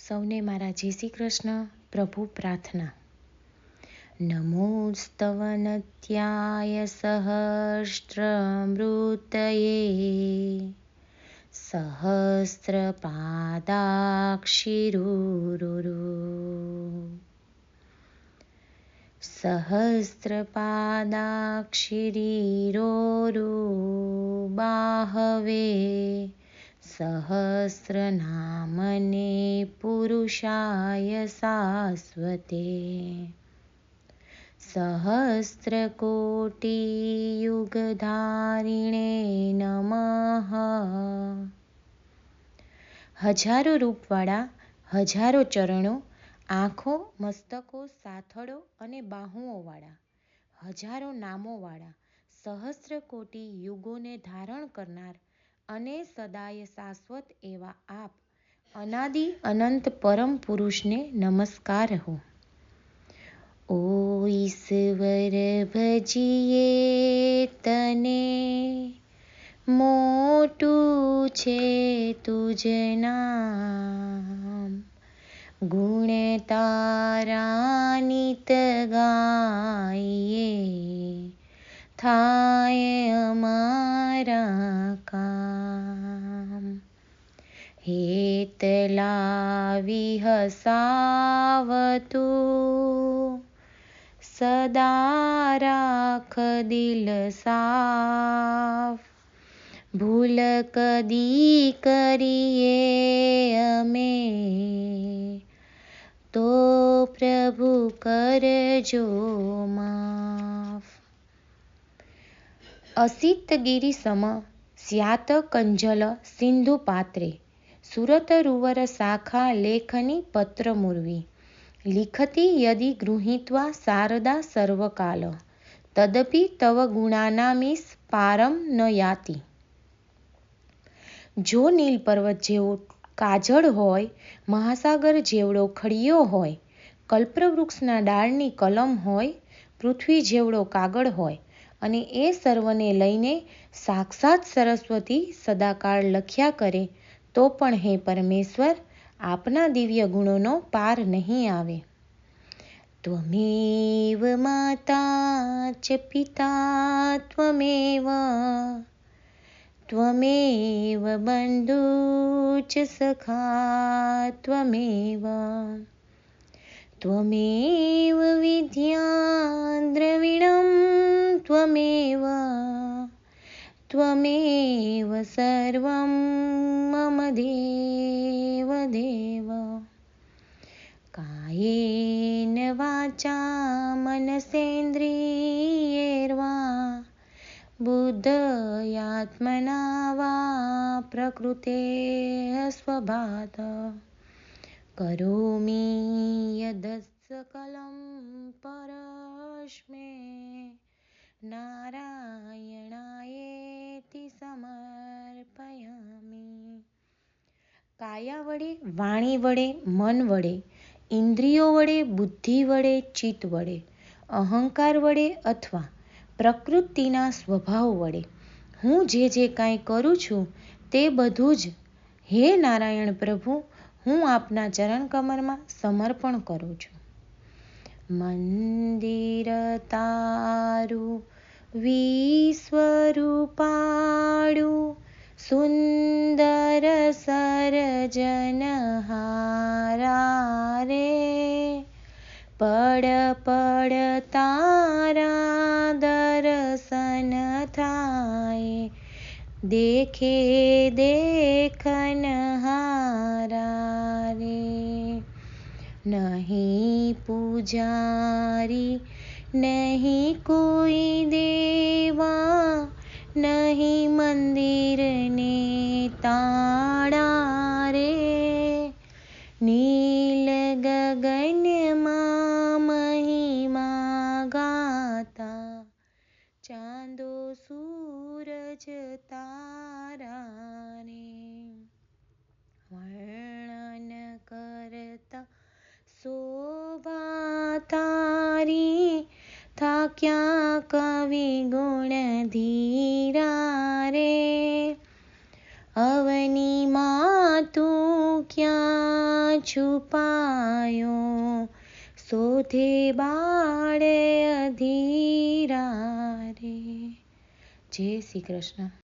સૌને મારા જય શ્રી કૃષ્ણ. પ્રભુ પ્રાર્થના. નમોસ્તવનત્યાય સહસ્રમૃતયે સહસ્રપાદાક્ષિરુરુરુ સહસ્રપાદાક્ષિરીરોરુ બાહવે સહસ્રનામને પુરુષાય શાશ્વતે સહસ્રકોટિયુગધારિણે નમઃ. હજારો રૂપવાળા, હજારો ચરણો, આંખો, મસ્તકો, સાથળો અને બાહુઓવાળા, હજારો નામોવાળા, સહસ્ર કોટી યુગોને ધારણ કરનાર અને સદાય શાશ્વત એવા આપ અનાદિ અનંત પરમ પુરુષને નમસ્કાર હો. ઓ ઈશ્વર ભજીએ તને, મોટું છે તુજ નામ, ગુણ તારા નિત ગાઈએ, થાય અમારા કામ. હેતલા વિહસાવતું, સદા રાખ દિલ સાફ, ભૂલ કદી કરીએ અમે તો પ્રભુ કરજો માફ. અસિતગિરી સમ સ્યાત કંજલ સિંધુ પાત્રે, સુરત રુવર શાખા લેખની પત્ર મુર્વી, લિખતી યદિ ગૃહીત્વા શારદા સર્વકાલ, તદપિ તવ ગુણાનામીશ પારમ ન યાતિ. જો નીલ પર્વત જેવો કાજળ હોય, મહાસાગર જેવડો ખડિયો હોય, કલ્પવૃક્ષના ડાળની કલમ હોય, પૃથ્વી જેવડો કાગળ હોય અને એ સર્વને લઈને સાક્ષાત સરસ્વતી સદાકાળ લખ્યા કરે તો પણ હે પરમેશ્વર, આપના દિવ્ય ગુણોનો પાર નહીં આવે. ત્વમેવ માતા ચ પિતા ત્વમેવ, ત્વમેવ બંધુ ચ સખા ત્વમેવ, ત્વમેવ વિદ્યા દ્રવિણં ત્વમેવ, ત્વમેવ સર્વં મમ દેવ દેવ. કાયેન વાચા મનસેન્દ્રિયૈર્વા બુદ્ધયાત્મના વા પ્રકૃતે સ્વભાત, કરોમિ યદસકલં પરસ્મે નારાયણાયેતિ સમર્પયામિ. કાયા વડે, વાણી વડે, મન વડે, ઇન્દ્રિયો વડે, બુદ્ધિ વડે, ચિત્ત વડે, અહંકાર વડે અથવા પ્રકૃતિના સ્વભાવ વડે હું જે કાંઈ કરું છું તે બધું જ હે નારાયણ પ્રભુ હું આપના ચરણ કમળમાં સમર્પણ કરું છું. મંદિર તારું વિશ્વરૂપાળું, સુંદર સર્જનહારા રે, પડ પડ તારા દર્શન થાય, દેખે દેખનહારા રે. નહીં પૂજારી, નહીં કોઈ દેવા, નહીં મંદિરને તાળા રે, નીલ ગગનમાં મહિમા ગાતા, ચાંદો સૂરજ તારા રે. વર્ણન કરતા શોભા તારી, થાક્યા કવિ ગુણ ધીરા રે, અવનીમાં તું ક્યાં છુપાયો, શોધે બાળે અધીરા રે. જય શ્રી કૃષ્ણ.